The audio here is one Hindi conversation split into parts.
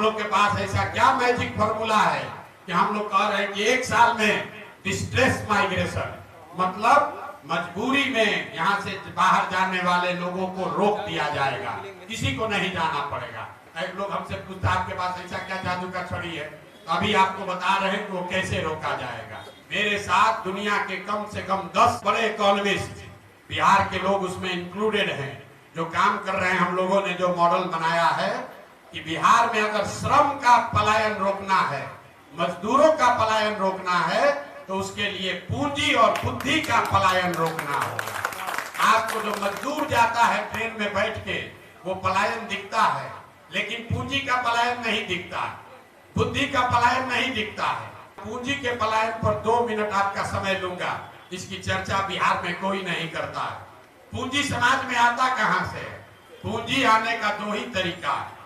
लोग के पास ऐसा क्या मैजिक फॉर्मूला है कि हम लोग कह रहे हैं कि 1 साल में डिस्ट्रेस माइग्रेशन, मतलब मजबूरी में यहाँ से बाहर जाने वाले लोगों को रोक दिया जाएगा, किसी को नहीं जाना पड़ेगा। एक लोग हमसे पूछता आपके पास ऐसा क्या जादू का छड़ी है, अभी आपको बता रहे हैं कि वो कैसे रोका जाएगा। मेरे साथ दुनिया के कम से कम 10 बड़े इकोनॉमिस्ट, बिहार के लोग उसमें इंक्लूडेड हैं, जो काम कर रहे हैं। हम लोगों ने जो मॉडल बनाया है कि बिहार में अगर श्रम का पलायन रोकना है, मजदूरों का पलायन रोकना है, तो उसके लिए पूंजी और बुद्धि का पलायन रोकना होगा। आपको जो मजदूर जाता है ट्रेन में बैठ के, वो पलायन दिखता है, लेकिन पूंजी का पलायन नहीं दिखता, बुद्धि का पलायन नहीं दिखता है। पूंजी के पलायन पर 2 मिनट आपका समय लूंगा, इसकी चर्चा बिहार में कोई नहीं करता है। पूंजी समाज में आता कहां से? पूंजी आने का 2 ही तरीका है।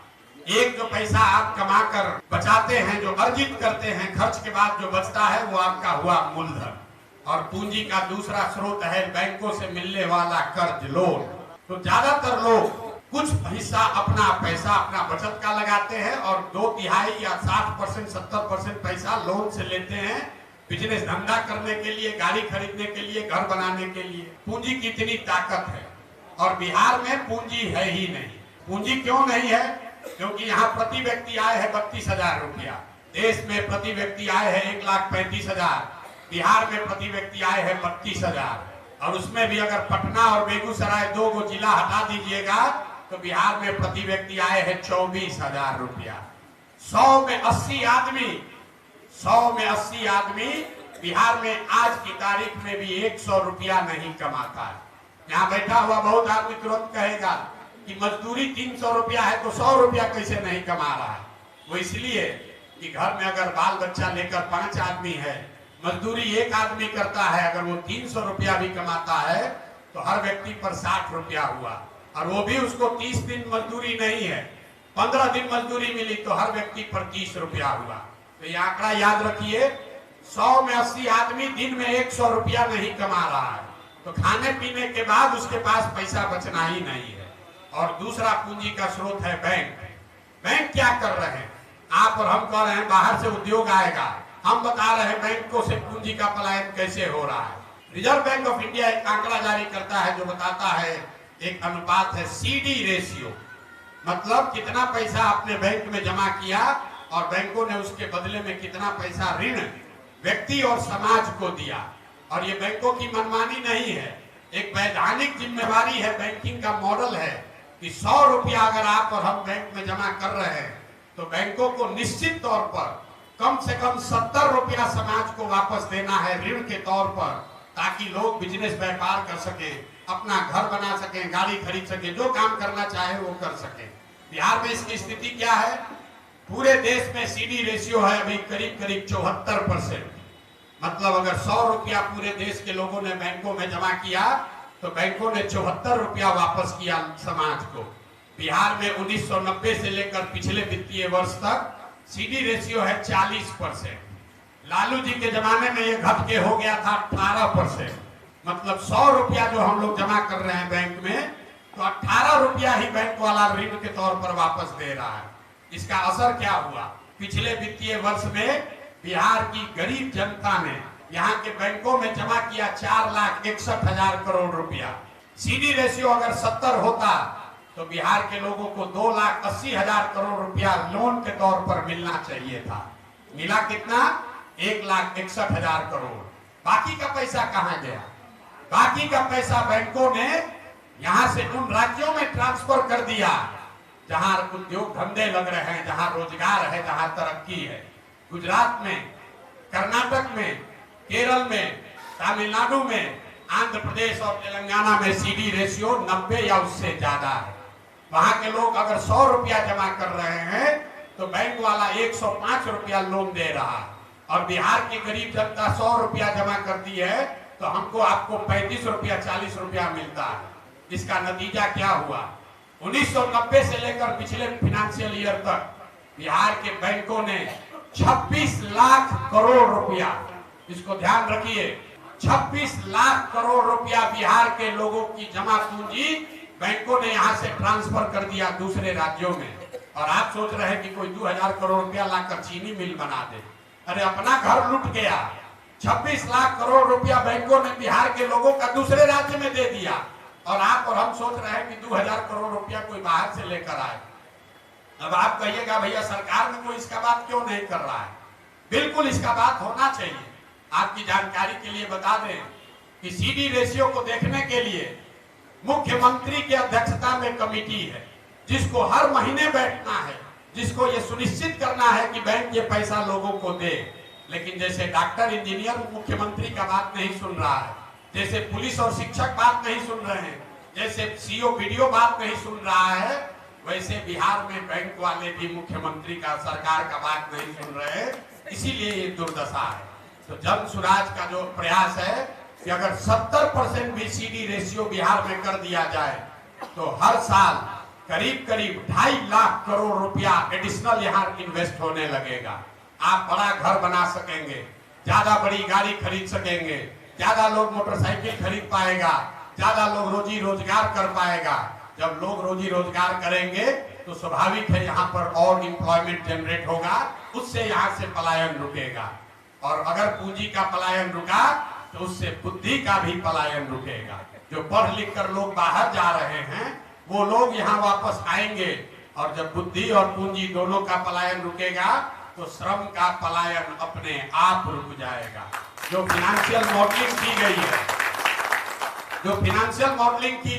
एक, जो पैसा आप कमाकर बचाते हैं, जो अर्जित करते हैं, खर्च के बाद जो बचता है वो आपका हुआ मूलधन। और पूंजी का दूसरा स्रोत है बैंकों से मिलने वाला कर्ज, लोन। तो ज्यादातर लोग कुछ हिस्सा अपना पैसा, अपना बचत का लगाते हैं और 2/3 या 60%, 70% पैसा लोन से लेते हैं, बिजनेस धंधा करने के लिए, गाड़ी खरीदने के लिए, घर बनाने के लिए। पूंजी की इतनी ताकत है और बिहार में पूंजी है ही नहीं। पूंजी क्यों नहीं है? क्योंकि यहाँ प्रति व्यक्ति आय है 32,000 रुपया। देश में प्रति व्यक्ति आय है 1,35,000। बिहार में प्रति व्यक्ति आय है 32,000। और उसमें भी अगर पटना और बेगूसराय 2 को जिला हटा दीजिएगा तो बिहार में प्रति व्यक्ति आय है 24,000 रुपया। 100 में 80 आदमी बिहार में आज की तारीख में भी 100 रुपया नहीं कमाता है। यहाँ बैठा हुआ बहुत आदमी तुरंत कहेगा कि मजदूरी 300 रुपया है तो 100 रुपया कैसे नहीं कमा रहा है? वो इसलिए कि घर में अगर बाल बच्चा लेकर 5 आदमी है, मजदूरी 1 आदमी करता है, अगर वो 300 रुपया भी कमाता है तो हर व्यक्ति पर 60 रुपया हुआ। और वो भी उसको 30 दिन मजदूरी नहीं है, 15 दिन मजदूरी मिली तो हर व्यक्ति पर 30 रुपया हुआ। तो ये आंकड़ा याद रखिए, 100 में 80 आदमी दिन में 100 रुपया नहीं कमा रहा है, तो खाने पीने के बाद उसके पास पैसा बचना ही नहीं है। और दूसरा पूंजी का स्रोत है बैंक। बैंक क्या कर रहे हैं? आप और हम कह रहे हैं बाहर से उद्योग आएगा, हम बता रहे हैं बैंकों से पूंजी का पलायन कैसे हो रहा है। रिजर्व बैंक ऑफ इंडिया एक आंकड़ा जारी करता है जो बताता है, एक अनुपात है CD रेशियो, मतलब कितना पैसा आपने बैंक में जमा किया और बैंकों ने उसके बदले में कितना पैसा ऋण व्यक्ति और समाज को दिया। और ये बैंकों की मनमानी नहीं है, एक वैधानिक जिम्मेवारी है, बैंकिंग का मॉडल है कि 100 रुपया अगर आप और हम बैंक में जमा कर रहे हैं तो बैंकों को निश्चित तौर पर कम से कम 70 रुपया समाज को वापस देना है ऋण के तौर पर, ताकि लोग बिजनेस व्यापार कर सके, अपना घर बना सके, गाड़ी खरीद सके, जो काम करना चाहे वो कर सके। बिहार में इसकी स्थिति क्या है? पूरे देश में CD रेशियो है अभी करीब 74%। मतलब अगर 100 रुपया पूरे देश के लोगों ने बैंकों में जमा किया तो बैंकों ने 74 रुपया वापस किया समाज को। बिहार में 1990 से लेकर पिछले वित्तीय वर्ष तक CD रेशियो है 40%। लालू जी के जमाने में ये घट के हो गया था 18%। मतलब 100 रुपया जो हम लोग जमा कर रहे हैं बैंक में, तो 18 रुपया ही बैंक वाला ऋण के तौर पर वापस दे रहा है। इसका असर क्या हुआ? पिछले वित्तीय वर्ष में बिहार की गरीब जनता ने यहाँ के बैंकों में जमा किया 4,61,000 करोड़ रुपया। CD रेशियो अगर 70 होता तो बिहार के लोगों को 2,80,000 करोड़ रुपया लोन के तौर पर मिलना चाहिए था। मिला कितना? 1,61,000 करोड़। बाकी का पैसा कहाँ गया? बाकी का पैसा बैंकों ने यहाँ से उन राज्यों में ट्रांसफर कर दिया जहाँ उद्योग धंधे लग रहे हैं, जहाँ रोजगार है, जहाँ तरक्की है। गुजरात में, कर्नाटक में, केरल में, तमिलनाडु में, आंध्र प्रदेश और तेलंगाना में CD रेशियो 90 या उससे ज्यादा है। वहां के लोग अगर 100 रुपया जमा कर रहे हैं तो बैंक वाला 105 रुपया लोन दे रहा है। और बिहार की गरीब जनता 100 रुपया जमा करती है तो हमको आपको 35 रुपया 40 रुपया मिलता है। इसका नतीजा क्या हुआ? 1990 से लेकर पिछले फाइनेंशियल ईयर तक बिहार के बैंकों ने 26 लाख करोड़ रुपया, इसको ध्यान रखिए, 26 लाख करोड़ रुपया बिहार के लोगों की जमा पूंजी बैंकों ने यहां से ट्रांसफर कर दिया दूसरे राज्यों में। और आप सोच रहे हैं कि कोई 2000 करोड़ रुपया लाकर चीनी मिल बना दे। अरे अपना घर लूट गया। 26 लाख करोड़ रुपया बैंकों ने बिहार के लोगों का दूसरे राज्य में दे दिया, और आप और हम सोच रहे हैं कि 2000 करोड़ रुपया कोई बाहर से लेकर आए। अब आप कहिएगा भैया सरकार में कोई इसका बात क्यों नहीं कर रहा है? बिल्कुल इसका बात होना चाहिए। आपकी जानकारी के लिए बता दें कि सीडी रेशियो को देखने के लिए मुख्यमंत्री की अध्यक्षता में कमेटी है, जिसको हर महीने बैठना है, जिसको ये सुनिश्चित करना है कि बैंक ये पैसा लोगों को दे। लेकिन जैसे डॉक्टर इंजीनियर मुख्यमंत्री का बात नहीं सुन रहा है, जैसे पुलिस और शिक्षक बात नहीं सुन रहे हैं, जैसे सीओ वीडियो बात नहीं सुन रहा है, वैसे बिहार में बैंक वाले भी मुख्यमंत्री का, सरकार का बात नहीं सुन रहे हैं। इसीलिए ये दुर्दशा है। तो जन सुराज का जो प्रयास है कि अगर 70% भी सीडी रेशियो बिहार में कर दिया जाए तो हर साल करीब करीब 2.5 लाख करोड़ रुपया एडिशनल यहाँ इन्वेस्ट होने लगेगा। आप बड़ा घर बना सकेंगे, ज्यादा बड़ी गाड़ी खरीद सकेंगे, ज्यादा लोग मोटरसाइकिल खरीद पाएगा, ज्यादा लोग रोजी रोजगार कर पाएगा। जब लोग रोजी रोजगार करेंगे तो स्वाभाविक है यहाँ पर और एम्प्लॉयमेंट जनरेट होगा, उससे यहाँ से पलायन रुकेगा। और अगर पूंजी का पलायन रुका तो उससे बुद्धि का भी पलायन रुकेगा। जो पढ़ लिख कर लोग बाहर जा रहे हैं वो लोग यहाँ वापस आएंगे, और जब बुद्धि और पूंजी दोनों का पलायन रुकेगा तो श्रम का पलायन अपने आप रुक जाएगा। जो फाइनेंशियल मॉडलिंग की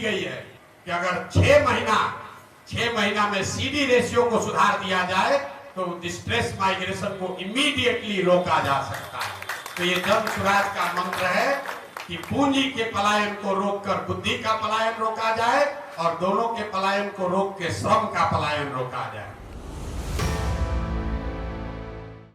गई है, कि अगर 6 महीना में सीडी रेशियो को सुधार दिया जाए तो डिस्ट्रेस माइग्रेशन को इमीडिएटली रोका जा सकता है। तो ये जन सुराज का मंत्र है कि पूंजी के पलायन को रोककर बुद्धि का पलायन रोका जाए, और दोनों के पलायन को रोक के श्रम का पलायन रोका जाए।